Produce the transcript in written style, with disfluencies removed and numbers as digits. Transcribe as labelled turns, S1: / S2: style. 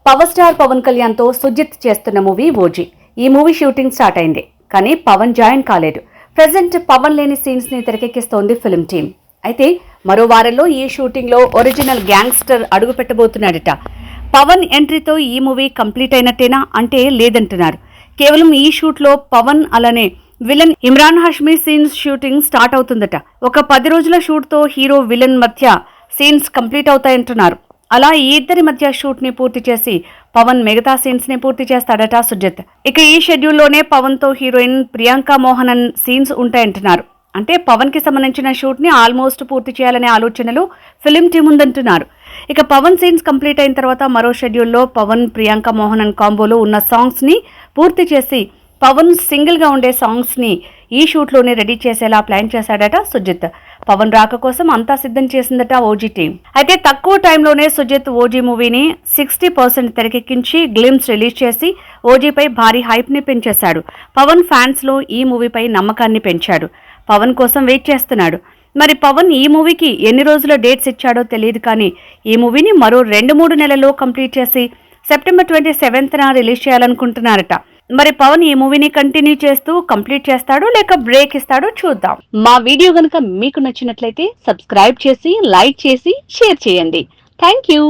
S1: Power star Pawan Kalyan తో సుజిత్ చేస్తున్న movie OG. ఈ మూవీ షూటింగ్ స్టార్ట్ అయింది, కానీ పవన్ జాయిన్ కాలేదు. ప్రెజెంట్ పవన్ లేని సీన్స్ ని తెరకెక్కిస్తోంది ఫిల్మ్ టీమ్. అయితే మరో వారంలో ఈ షూటింగ్ లో ఒరిజినల్ గ్యాంగ్స్టర్ అడుగు పెట్టబోతున్నాడట. పవన్ ఎంట్రీతో ఈ మూవీ కంప్లీట్ అయినట్టేనా అంటే లేదంటున్నారు. కేవలం ఈ షూట్ లో పవన్ అలానే villain Emraan Hashmi scenes shooting start అవుతుందట. ఒక 10 రోజుల షూట్ తో హీరో విలన్ మధ్య సీన్స్ కంప్లీట్ అవుతాయంటున్నారు. అలా ఈ ఇద్దరి మధ్య షూట్ ని పూర్తి చేసి పవన్ మిగతా సీన్స్ ని పూర్తి చేస్తాడట సుజిత్. ఇక ఈ షెడ్యూల్లోనే పవన్ తో హీరోయిన్ ప్రియాంక మోహనన్ సీన్స్ ఉంటాయంటున్నారు. అంటే పవన్ కి సంబంధించిన షూట్ ని ఆల్మోస్ట్ పూర్తి చేయాలనే ఆలోచనలు ఫిలిం టీం ఉందంటున్నారు. ఇక పవన్ సీన్స్ కంప్లీట్ అయిన తర్వాత మరో షెడ్యూల్లో పవన్ ప్రియాంక మోహనన్ కాంబోలో ఉన్న సాంగ్స్ ని పూర్తి చేసి పవన్ సింగిల్ గా ఉండే సాంగ్స్ ని ఈ షూట్ లోనే రెడీ చేసేలా ప్లాన్ చేశాడట సుజిత్. పవన్ రాక కోసం అంతా సిద్ధం చేసిందట ఓజీ టీం. అయితే తక్కువ టైంలోనే సుజిత్ ఓజీ మూవీని 60% తెరకెక్కించి గ్లిమ్స్ రిలీజ్ చేసి ఓజీపై భారీ హైప్ ని పెంచేశాడు. పవన్ ఫ్యాన్స్ లో ఈ మూవీపై నమ్మకాన్ని పెంచాడు. పవన్ కోసం వెయిట్ చేస్తున్నాడు. మరి పవన్ ఈ మూవీకి ఎన్ని రోజుల డేట్స్ ఇచ్చాడో తెలియదు, కానీ ఈ మూవీని మరో 2-3 నెలల్లో కంప్లీట్ చేసి సెప్టెంబర్ 27న రిలీజ్ చేయాలనుకుంటున్నారట. మరి పవన్ ఈ మూవీని కంటిన్యూ చేస్తూ కంప్లీట్ చేస్తాడో లేక బ్రేక్ ఇస్తాడో చూద్దాం. మా వీడియో గనుక మీకు నచ్చినట్లయితే సబ్స్క్రైబ్ చేసి, లైక్ చేసి, షేర్ చేయండి. Thank you.